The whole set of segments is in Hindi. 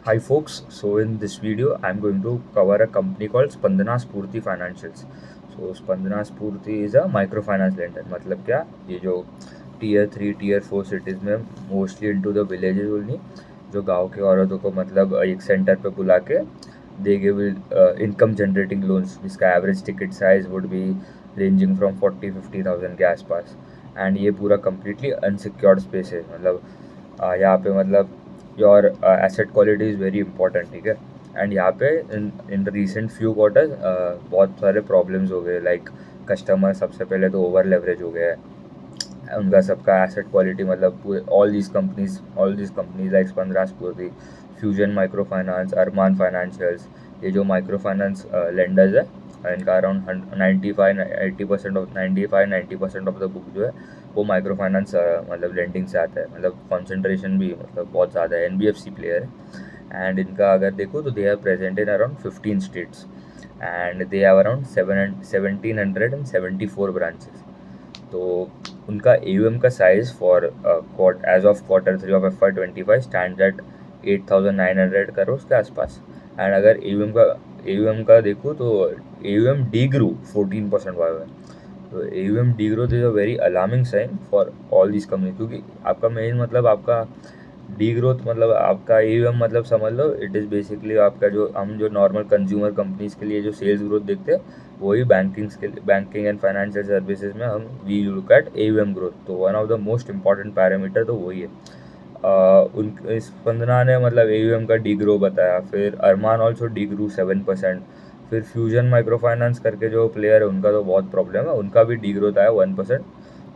Hi folks, so in this video I'm going to cover a company called Spandana Spurti Financials. So Spandana Spurti is a microfinance lender. मतलब क्या, ये जो tier 3 tier 4 cities में mostly into the villages only, जो गांव के औरतों को मतलब एक सेंटर पे बुला के दे गिव इनकम जनरेटिंग लोन्स जिसका average ticket size would be ranging from 40-50,000 के आसपास. एंड ये पूरा कम्प्लीटली अनसिक्योर्ड स्पेस है. मतलब यहाँ पे मतलब your asset quality is very important. ठीक है. एंड यहाँ पे इन इन रिसेंट फ्यू क्वार्टर्स बहुत सारे प्रॉब्लम्स हो गए. लाइक कस्टमर सबसे पहले तो ओवर लेवरेज हो गया है उनका सबका एसेट क्वालिटी. मतलब पूरे all these companies like Spandana स्फूर्ति, फ्यूजन माइक्रो फाइनेंस, अरमान फाइनेंशियल्स, ये जो माइक्रो फाइनेंस लेंडर्स है इनका अराउंड 95-90% ऑफ द बुक जो है वो माइक्रो फाइनेंस मतलब लेंडिंग से आता है. मतलब कॉन्सेंट्रेशन भी मतलब बहुत ज़्यादा है. एनबीएफसी प्लेयर है. एंड इनका अगर देखो तो they are present in around 15 states and they have around 1774 branches. तो उनका एयूएम का size for as of Q3 of FY25 stand at 8,900 crore के आसपास. एंड अगर एयूएम का देखो तो एयूएम डी ग्रू 14% वाई. तो AUM degrowth is a very alarming sign for all this company. क्योंकि आपका मेन मतलब आपका डीग्रोथ मतलब आपका AUM मतलब समझ लो इट इज़ बेसिकली आपका जो हम जो नॉर्मल कंज्यूमर कंपनीज के लिए जो सेल्स ग्रोथ देखते हैं वही बैंकिंग एंड फाइनेंशियल सर्विसेज में हम we look at AUM growth. तो one of the most important parameter तो वही है. उन स्पंदना ने मतलब AUM का डीग्रो बताया. फिर अरमान ऑल्सो डीग्रू 7%. फिर फ्यूजन माइक्रो फाइनेंस करके जो प्लेयर है उनका तो बहुत प्रॉब्लम है, उनका भी डीग्रोथ आया 1%.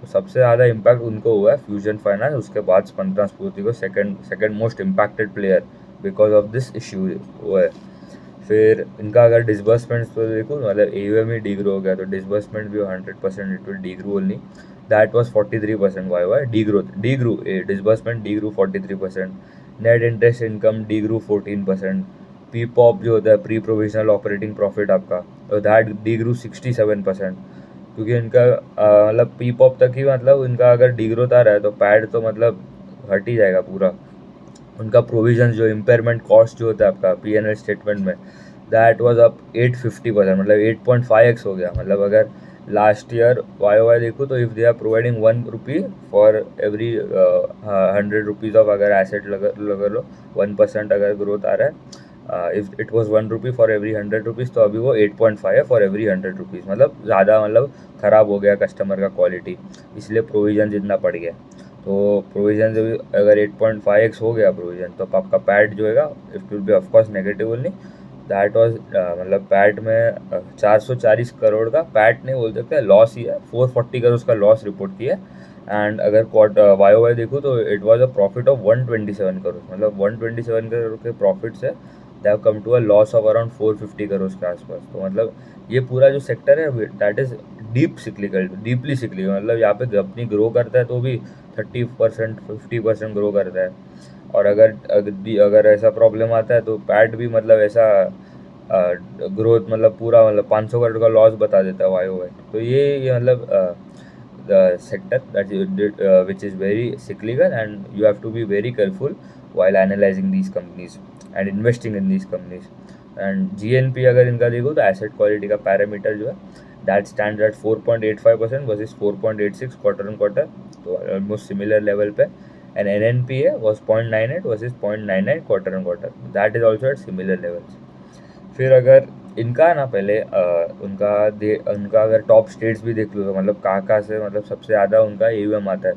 तो सबसे ज़्यादा इम्पैक्ट उनको हुआ है फ्यूजन फाइनेंस. उसके बाद स्पंदना स्फूर्ति को second most impacted player because of this issue वो है. फिर इनका अगर डिसबर्समेंट्स तो देखो मतलब AUM ही डीग्रो हो गया तो डिसबर्समेंट भी 100% it will degrow only. That was 43% Y degrow disbursement degrow 43%. Net interest income degrow 14%. P POP जो होता है प्री प्रोविजनल ऑपरेटिंग प्रॉफिट आपका, तो दैट डीग्रू 67%. क्योंकि इनका मतलब पी पॉप तक ही मतलब इनका अगर डीग्रोथ आ रहा है तो पैड तो मतलब हट ही जाएगा पूरा. उनका प्रोविजन जो इम्पेयरमेंट कॉस्ट जो होता है आपका पीएनएल स्टेटमेंट में, दैट वाज अप 850%. मतलब 8.5x हो गया. मतलब अगर लास्ट ईयर वाई देखो तो if they are providing 1 rupee for every 100 rupees of अगर एसेट लगा लो 1% अगर ग्रोथ आ रहा है, if it was 1 rupee for every 100 rupees तो अभी वो 8.5 है फॉर एवरी 100 रुपीज़. मतलब ज़्यादा मतलब ख़राब हो गया कस्टमर का क्वालिटी, इसलिए प्रोविज़न जितना पड़ गया. तो प्रोविज़न जो अगर 8.5x हो गया प्रोविज़न तो आपका पैट जो है it will be of course negative only. That was मतलब पैट में 440 करोड़ का पैट नहीं बोल सकते, लॉस ही है. 440 करोड़ का लॉस रिपोर्ट किया. एंड अगर वाई देखूँ तो it was a profit of 127 crore. मतलब 127 करोड़ के प्रॉफिट से they have come to a loss of around 450 crore के आसपास. तो मतलब ये पूरा जो सेक्टर है दैट इज़ डीपली सिक्लिकल. मतलब यहाँ पे कंपनी ग्रो करता है तो भी 30% 50% ग्रो करता है. और अगर ऐसा प्रॉब्लम आता है तो पैट भी मतलब ऐसा ग्रोथ मतलब पूरा मतलब 500 करोड़ का लॉस बता देता है वाई. तो ये मतलब the sector that which is very cyclical and you have to be very careful while analyzing these companies and investing in these companies. And GNP अगर इनका देखो तो एसेट क्वालिटी का पैरामीटर जो है that stand eight 4.85% versus 4.86 quarter on quarter. तो ऑलमोस्ट सिमिलर लेवल पे. And NNPA was 0.98 versus 0.99 quarter on quarter. That is also eight similar levels. फिर अगर इनका ना पहले उनका अगर टॉप स्टेट्स भी देख लो तो मतलब कहाँ से मतलब सबसे ज़्यादा उनका AUM आता है.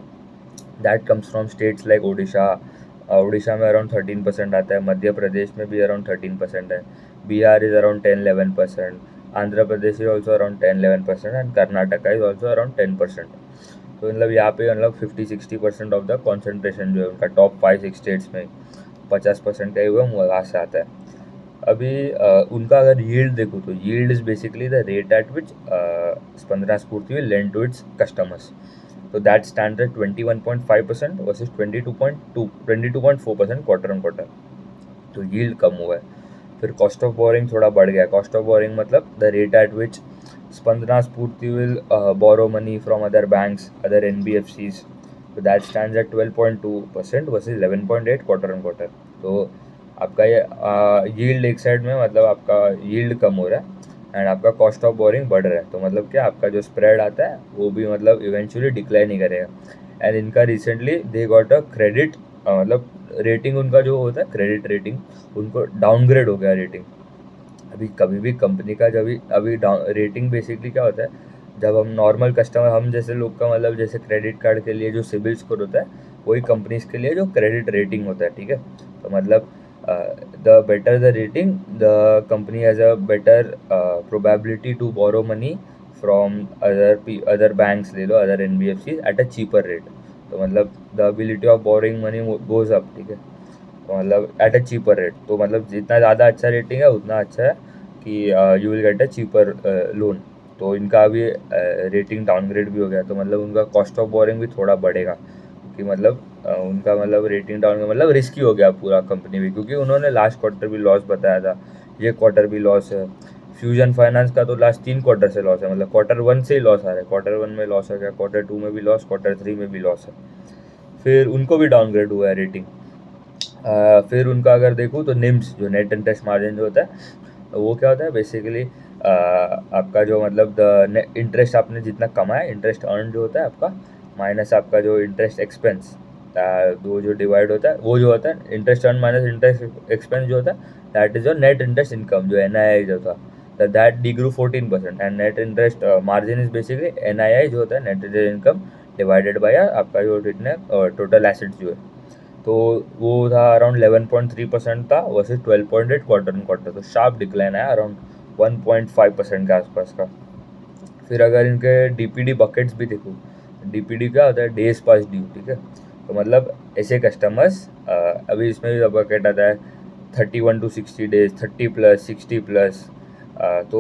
That comes from states like Orissa में अराउंड 13% आता है. मध्य प्रदेश में भी अराउंड 13% है. Bihar is around 10-11%. Andhra Pradesh is also around 10-11% and Karnataka is also around 10%. तो मतलब यहाँ पे मतलब 50-60% ऑफ द कॉन्सेंट्रेशन जो है उनका टॉप 5-6 स्टेट्स में 50% का AUM वहाँ से आता है. अभी उनका अगर यील्ड देखो तो yield is basically the rate at which Spandana Sphoorty will lend to its customers. तो that stand at 21.5% versus 22.4% quarter on quarter. तो यील्ड कम हुआ है. फिर कॉस्ट ऑफ बोरिंग थोड़ा बढ़ गया. कॉस्ट ऑफ बोरिंग मतलब the rate at which Spandana Sphoorty will borrow money from other banks other NBFCs. तो that stands at 12.2% versus 11.8 quarter on quarter. तो आपका ये यील्ड एक साइड में मतलब आपका यील्ड कम हो रहा है एंड आपका कॉस्ट ऑफ बोरिंग बढ़ रहा है, तो मतलब क्या आपका जो स्प्रेड आता है वो भी मतलब इवेंचुअली डिक्लाइन ही करेगा। एंड इनका recently they got a credit, मतलब रेटिंग उनका जो होता है क्रेडिट रेटिंग, उनको डाउनग्रेड हो गया रेटिंग। अभी कभी भी कंपनी का जब भी अभी रेटिंग बेसिकली क्या होता है, जब हम नॉर्मल कस्टमर, हम जैसे लोग का मतलब जैसे क्रेडिट कार्ड के लिए जो सिबिल स्कोर होता है, वही कंपनीज के लिए जो क्रेडिट रेटिंग होता है, ठीक है। तो मतलब the better the rating, the company has a better probability to borrow money from other banks, ले लो other NBFC at a cheaper rate. तो मतलब the ability of borrowing money goes up, ठीक है। तो मतलब एट अ चीपर रेट, तो मतलब जितना ज़्यादा अच्छा रेटिंग है उतना अच्छा है कि you will get a cheaper loan. तो इनका अभी रेटिंग डाउनग्रेड भी हो गया, तो मतलब उनका कॉस्ट ऑफ बोरिंग भी थोड़ा बढ़ेगा, क्योंकि मतलब उनका मतलब रेटिंग डाउन मतलब रिस्की हो गया पूरा कंपनी भी, क्योंकि उन्होंने लास्ट क्वार्टर भी लॉस बताया था, ये क्वार्टर भी लॉस है। फ्यूजन फाइनेंस का तो लास्ट 3 क्वार्टर से लॉस है, मतलब Q1 से ही लॉस आ रहा है, Q1 में लॉस हो गया, Q2 में भी लॉस, Q3 में भी लॉस है, फिर उनको भी डाउनग्रेड हुआ है रेटिंग। फिर उनका अगर देखूँ तो निम्स जो नेट इंटरेस्ट मार्जिन जो होता है, वो क्या होता है बेसिकली, आपका जो मतलब द इंटरेस्ट आपने जितना कमाया, इंटरेस्ट अर्न जो होता है आपका, माइनस आपका जो इंटरेस्ट एक्सपेंस, वो जो डिवाइड होता है, वो जो होता है interest earn minus interest expense जो होता है, that is your net interest income, जो NII जो था, that degrow 14%। And net interest margin is basically NII जो होता है, net interest income divided by आपका जो कितने टोटल एसेट्स जो है। तो वो था अराउंड 11.3% था वर्सेस 12.8 क्वार्टर एंड क्वार्टर, तो शार्प डिक्लाइन आया अराउंड 1.5% के आसपास का। फिर अगर इनके DPD बकेट्स भी देखो, DPD क्या होता है, डेज पास ड्यू, ठीक है। तो मतलब ऐसे कस्टमर्स, अभी इसमें भी बकेट आता है 31 to 60 days, 30+, 60+, तो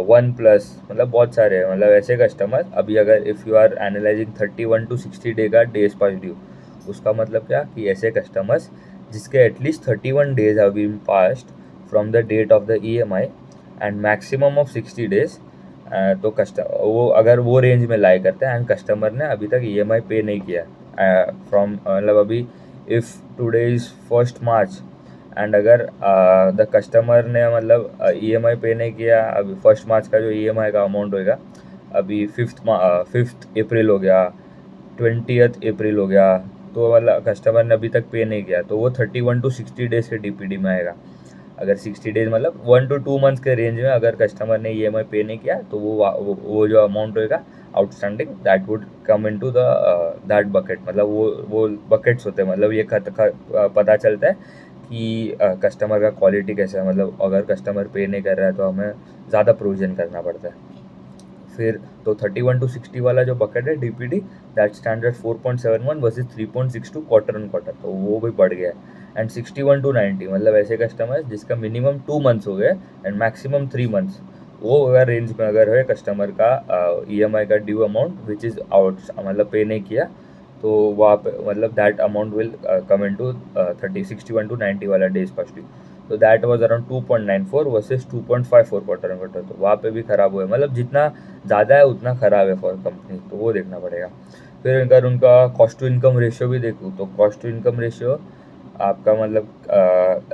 1+, मतलब बहुत सारे हैं, मतलब ऐसे कस्टमर। अभी अगर if you are analysing 31 to 60 day का डेज पास ड्यू, उसका मतलब क्या कि ऐसे कस्टमर्स जिसके at least 31 days have been passed from the date of the EMI and maximum of 60 days, तो कस्टमर वो अगर वो रेंज में लाई करते हैं एंड कस्टमर ने अभी तक EMI पे नहीं किया फ्रॉम मतलब अभी if today is 1 March and अगर द कस्टमर ने मतलब EMI पे नहीं किया, अभी 1 March का जो EMI का अमाउंट होएगा, अभी 5th अप्रैल हो गया, 20th अप्रैल हो गया, तो मतलब कस्टमर ने अभी तक पे नहीं किया, तो वो 31 to 60 days के DPD में आएगा। अगर 60 days मतलब 1 to 2 months के रेंज में अगर कस्टमर ने EMI पे नहीं किया, तो वो जो अमाउंट होएगा outstanding, that would come into the that bucket. मतलब वो बकेट्स होते हैं, मतलब ये पता चलता है कि कस्टमर का क्वालिटी कैसा है, मतलब अगर कस्टमर पे नहीं कर रहा है तो हमें ज़्यादा प्रोविजन करना पड़ता है। फिर तो 31 to 60 वाला जो बकेट है DPD, that standard 4.71 versus 3.62 quarter on quarter, तो वो भी बढ़ गया है। एंड 61 to 90 मतलब ऐसे कस्टमर जिसका मिनिमम 2 months हो गए एंड मैक्सिमम 3 months, वो अगर रेंज में अगर है कस्टमर का EMI का due amount which is out, मतलब पे नहीं किया, तो वहाँ पे मतलब that amount will come in to 61 to 90 वाला डेज पास्ट ड्यू। तो that was around 2.94 versus 2.54 quarter on quarter, तो वहाँ पे भी खराब हुआ है, मतलब जितना ज़्यादा है उतना ख़राब है फॉर कंपनी, तो वो देखना पड़ेगा। फिर अगर उनका कॉस्ट टू इनकम रेशियो भी देखूँ, तो कॉस्ट टू इनकम रेशियो आपका मतलब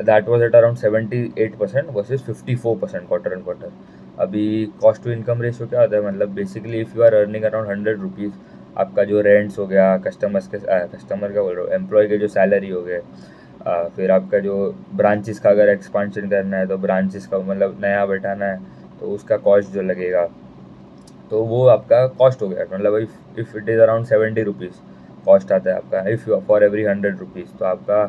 that was at around 78% versus 54% quarter on quarter. अभी कॉस्ट टू इनकम रेशियो क्या होता है, मतलब basically if you are earning around 100 rupees, आपका जो रेंट्स हो गया, कस्टमर का बोल रहा हूँ, एम्प्लॉय के जो सैलरी हो गए, फिर आपका जो ब्रांचेस का अगर एक्सपांशन करना है, तो ब्रांचेस का मतलब नया बैठाना है, तो उसका कॉस्ट जो लगेगा, तो वो आपका कॉस्ट हो गया। मतलब if it is around 70 rupees cost आता है आपका, if you for every 100 rupees, तो आपका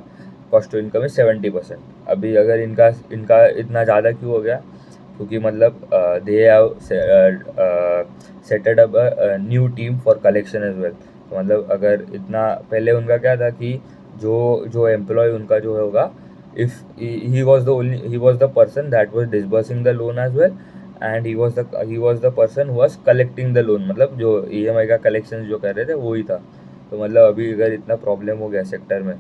कॉस्ट टू इनकम इज 70%। अभी अगर इनका इनका इतना ज़्यादा क्यों हो गया, क्योंकि मतलब they have setted up new team for collection as well. तो मतलब अगर इतना पहले उनका क्या था कि जो जो एम्प्लॉय उनका जो होगा, if he was the person that was disbursing the loan as well, and he was the person who was collecting the loan, मतलब जो EMI का कलेक्शन जो कर रहे थे वो ही था। तो मतलब अभी अगर इतना प्रॉब्लम हो गया सेक्टर में,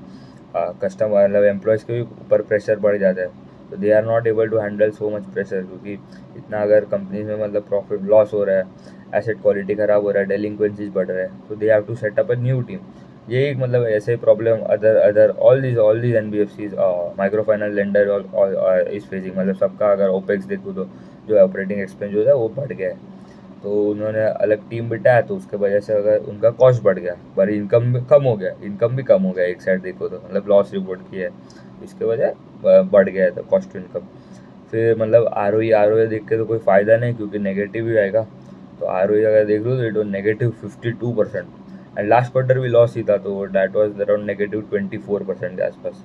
कस्टमर मतलब एम्प्लॉयज़ के ऊपर प्रेशर बढ़ जाता है, तो they are not able to handle so much pressure, क्योंकि इतना अगर कंपनी में मतलब प्रॉफिट लॉस हो रहा है, एसेट क्वालिटी ख़राब हो रहा है, डेलिंक्वेंसीज बढ़ रहा है, तो they have to set up a new team. यही मतलब ऐसे problem other other all these NBFCs micro finance lender और इस फेजिंग, मतलब सबका अगर ओपेक्स देखूँ तो जो ऑपरेटिंग एक्सपेंस जो है वो बढ़ गया है। तो उन्होंने अलग टीम बिठाया, तो उसके वजह से अगर उनका कॉस्ट बढ़ गया पर इनकम भी कम हो गया एक साइड देखो तो, मतलब लॉस रिपोर्ट किया है, इसके वजह बढ़ गया है तो कॉस्ट टू इनकम। फिर मतलब आर ओ देख के तो कोई फ़ायदा नहीं, क्योंकि नेगेटिव ही आएगा। तो आर ओ अगर देख लो तो it was -52%, and last quarter भी लॉस ही था, तो डैट वाज अराउंड -24% के आसपास।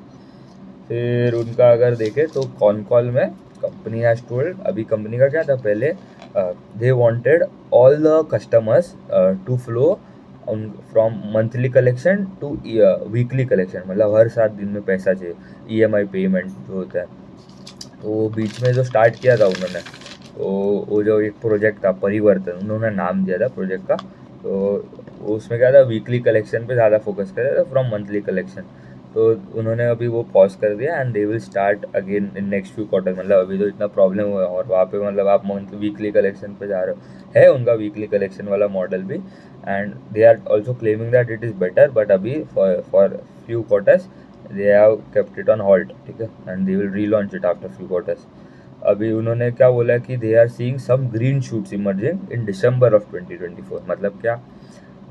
फिर उनका अगर देखें तो कॉन कॉल में कंपनी हैज टोल्ड, अभी कंपनी का क्या था पहले, they wanted all the customers to flow from monthly collection to weekly collection, मतलब हर 7 दिन में पैसा चाहिए, EMI पेमेंट जो होता है। तो बीच में जो स्टार्ट किया था उन्होंने, तो वो जो एक प्रोजेक्ट था परिवर्तन, उन्होंने नाम दिया था प्रोजेक्ट का, तो उसमें क्या था, वीकली कलेक्शन पे ज़्यादा फोकस कर रहे थे फ्रॉम मंथली कलेक्शन। तो उन्होंने अभी वो पॉज कर दिया, and they will start again in next few quarter, मतलब अभी तो इतना प्रॉब्लम हुआ है और वहाँ पे मतलब आप मंथ वीकली कलेक्शन पे जा रहे हो, है उनका वीकली कलेक्शन वाला मॉडल भी, and they are also claiming that it is better, but अभी for few quarters they have kept it on halt, ठीक है, and they will relaunch it after few quarters. अभी उन्होंने क्या बोला कि they are seeing some green shoots emerging in December of 2024, मतलब क्या,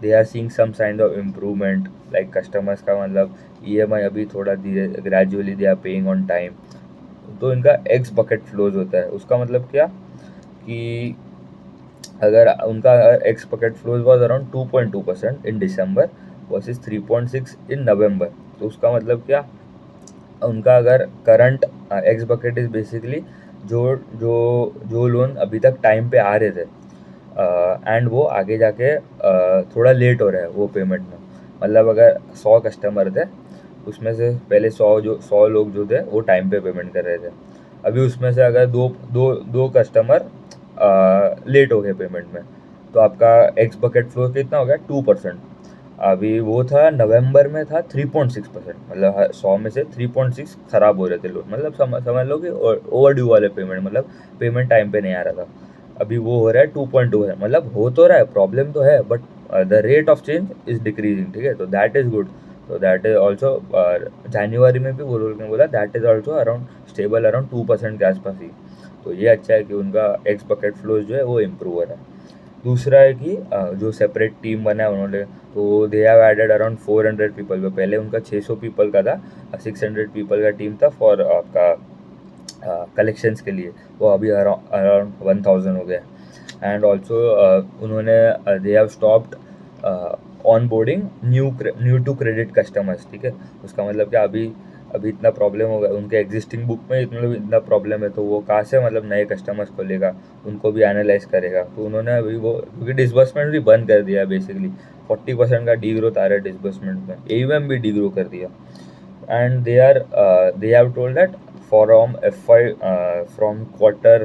they are seeing some signs of improvement, like customers का मतलब EMI अभी थोड़ा धीरे gradually they are paying on time. तो इनका एक्स बकेट फ्लोज होता है, उसका मतलब क्या कि अगर उनका x bucket flows was around 2.2% in December versus 3.6 इन नवंबर। तो उसका मतलब क्या, उनका अगर current x bucket is basically जो जो जो लोन अभी तक टाइम पे आ रहे थे, एंड वो आगे जाके थोड़ा लेट हो रहा है वो पेमेंट में, मतलब अगर 100 कस्टमर थे, उसमें से पहले 100 लोग जो थे वो टाइम पे पेमेंट कर रहे थे, अभी उसमें से अगर दो दो दो कस्टमर लेट हो गए पेमेंट में, तो आपका एक्स बकेट फ्लो कितना हो गया, 2%। अभी वो था नवंबर में था 3.6%, मतलब 100 में से 3.6 खराब हो रहे थे लोग, मतलब समझ लो कि ओवर ड्यू वाले पेमेंट, मतलब पेमेंट टाइम पे नहीं आ रहा था। अभी वो हो रहा है 2.2 है, मतलब हो तो रहा है, प्रॉब्लम तो है, but the rate of change is decreasing, ठीक है, तो दैट इज़ गुड। तो दैट इज ऑल्सो जनवरी में भी वो लोग ने बोला that is also around stable around 2% के आसपास ही। तो ये अच्छा है कि उनका एक्स बकेट फ्लोज जो है वो इम्प्रूव हो रहा है। दूसरा है कि जो सेपरेट टीम बना है उन्होंने, तो they have added around 400 people पे, पहले उनका 600 पीपल का था, 600 पीपल का टीम था फॉर आपका कलेक्शंस के लिए, वो अभी अराउंड 1000 हो गया। एंड ऑल्सो उन्होंने they have stopped onboarding new to credit customers, ठीक है, उसका मतलब क्या, अभी अभी इतना प्रॉब्लम होगा उनके एग्जिस्टिंग बुक में, इतना प्रॉब्लम है, तो वो कहाँ से मतलब नए कस्टमर्स को लेगा, उनको भी एनालाइज करेगा। तो उन्होंने अभी वो, क्योंकि डिसबर्समेंट भी बंद कर दिया है बेसिकली, 40% का डी ग्रोथ आ रहा है डिसबर्समेंट में, AUM भी डी ग्रो कर दिया। and they have told that from quarter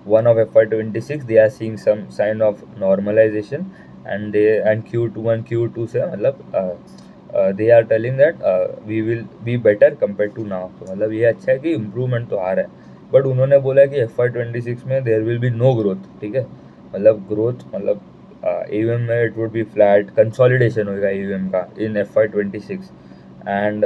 1 of FY26 they are seeing some sign of normalization, and Q2 and Q2 से मतलब they are telling that we will be better compared to now, तो मतलब ये अच्छा है कि इम्प्रूवमेंट तो आ रहा है। बट उन्होंने बोला कि FY26 में there will be no growth, ठीक है, मतलब ग्रोथ मतलब AUM में it would be flat, consolidation होगा AUM का in FY26। And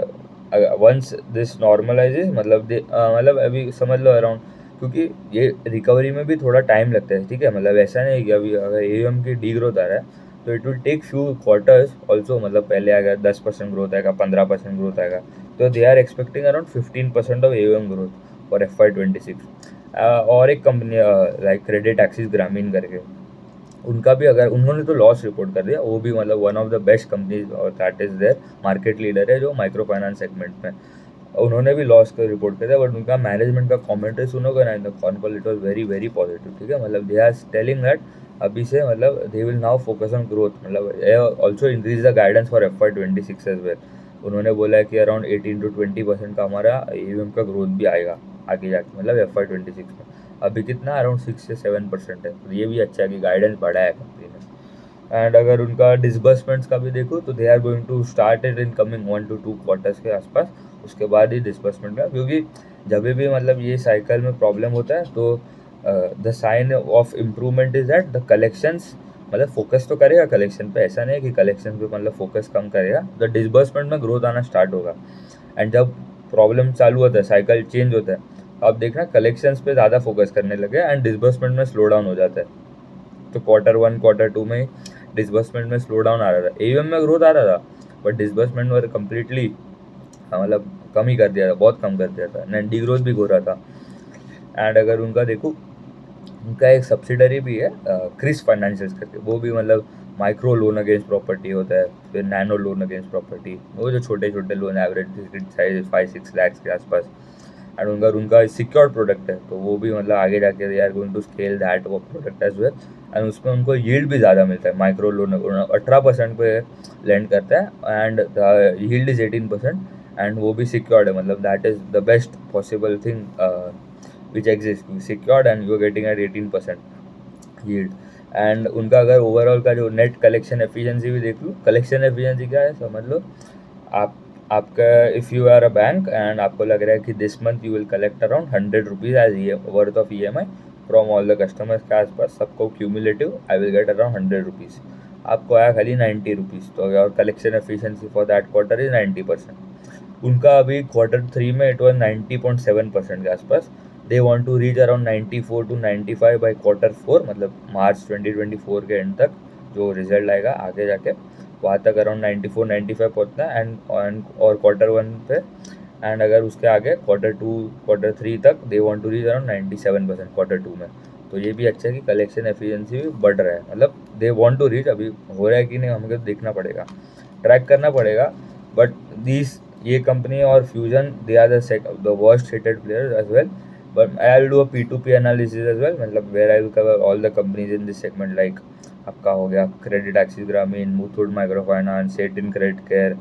once this normalizes मतलब मतलब अभी समझ लो अराउंड, क्योंकि ये रिकवरी में भी थोड़ा टाइम लगता है, ठीक है, मतलब ऐसा नहीं कि अभी अगर AUM की डी ग्रोथ आ रहा है तो it will take few quarters also, मतलब पहले आएगा 10% ग्रोथ आएगा, 15% ग्रोथ आएगा, तो they are expecting around 15% of AUM growth for FY26। और एक कंपनी लाइक क्रेडिट एक्सिस ग्रामीण करके, उनका भी अगर उन्होंने तो लॉस रिपोर्ट कर दिया, वो भी मतलब one of the best companies और that is their market leader है जो माइक्रो फाइनेंस सेगमेंट में, उन्होंने भी लॉस का रिपोर्ट किया था, बट उनका मैनेजमेंट का कमेंट्री सुनोगे ना in the con call, it was very very positive, ठीक है, मतलब दे आर टेलिंग दैट अभी से मतलब they will now focus on growth, मतलब also increase the guidance for FY26 as well. उन्होंने बोला है कि अराउंड 18 to 20% का हमारा AUM का ग्रोथ भी आएगा आगे जाके, मतलब FY26 में। अभी कितना अराउंड 6 से 7% है, तो ये भी अच्छा है कि गाइडेंस बढ़ा है कंपनी ने। एंड अगर उनका डिसबर्समेंट्स का भी देखो तो they are going to start it in coming 1 to 2 quarters के आसपास, उसके बाद ही डिसबर्समेंट का, क्योंकि जब भी मतलब ये साइकिल में प्रॉब्लम होता है तो the sign of improvement is that the collections मतलब फोकस तो करेगा कलेक्शन पे, ऐसा नहीं है कि कलेक्शन पे मतलब फोकस कम करेगा, तो डिसबर्समेंट में ग्रोथ आना स्टार्ट होगा। एंड जब प्रॉब्लम चालू होता है, साइकिल चेंज होता है, तो आप देखना कलेक्शंस पे ज़्यादा फोकस करने लगे एंड डिसबर्समेंट में स्लो डाउन हो जाता है। तो क्वार्टर 1 क्वार्टर 2 में डिसबर्समेंट में स्लो डाउन आ रहा था, एयूएम में ग्रोथ आ रहा था, बट डिसबर्समेंट में कम्प्लीटली मतलब कम ही कर दिया था, बहुत कम कर दिया था, एंड डी ग्रोथ भी हो रहा था। एंड अगर उनका देखो, उनका एक सब्सिडरी भी है क्रिस फाइनेंशियल्स करके, वो भी मतलब माइक्रो लोन अगेंस्ट प्रॉपर्टी होता है, फिर नैनो लोन अगेंस्ट प्रॉपर्टी, वो जो छोटे छोटे loan average ticket size 5-6 lakh के आसपास। एंड उनका उनका सिक्योर्ड प्रोडक्ट है, तो वो भी मतलब आगे जाके they are going to scale that वो प्रोडक्ट एज वेल। एंड उसमें उनको यील्ड भी ज़्यादा मिलता है, माइक्रो लोन 18% पे लेंड करता है, and the yield is 18%, and वो भी सिक्योर्ड है, मतलब that is the best possible thing which exist, secured and you are getting at 18% yield. And उनका अगर ओवरऑल का जो नेट कलेक्शन एफिशिएंसी भी देख लो, कलेक्शन एफिशिएंसी क्या है समझ लो, आप आपका if you are a bank and आपको लग रहा है कि this month you will collect around 100 rupees as worth of EMI from all the customers के आसपास, सबको cumulative I will get around 100 rupees, आपको आया खाली 90 रुपीज़, तो और collection efficiency for that quarter is 90%। उनका अभी क्वार्टर 3 में इट वॉज 90.7% के आसपास, they want to reach around 94 to 95 by quarter 4, मतलब मार्च 2024 के एंड तक जो रिजल्ट आएगा आगे जाके, वहाँ तक अराउंड 94-95 पहुँचना है, एंड और क्वार्टर 1 पे, एंड अगर उसके आगे क्वार्टर 2 क्वार्टर 3 तक they want to reach around 97% quarter 2 में। तो ये भी अच्छा है कि कलेक्शन एफिशिएंसी भी बढ़ रहा है, मतलब दे वांट टू रीच, अभी हो रहा है कि नहीं हमको देखना पड़ेगा, ट्रैक करना पड़ेगा। बट दीज ये कंपनी और Fusion they are the worst hitted players as well. But I will do a P2P analysis as well, मतलब where I will cover all the companies in this segment, like आपका हो गया credit access Grameen, Muthoot micro finance, Satin credit care,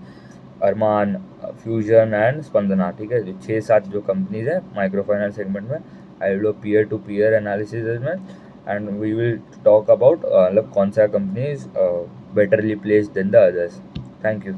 Arman, Fusion and Spandana, ठीक है, जो 6-7 जो कंपनीज है माइक्रो फाइनेंस सेगमेंट में, I will do peer to peer analysis में, and we will talk about मतलब कौन सा company is betterly placed than the others. Thank you.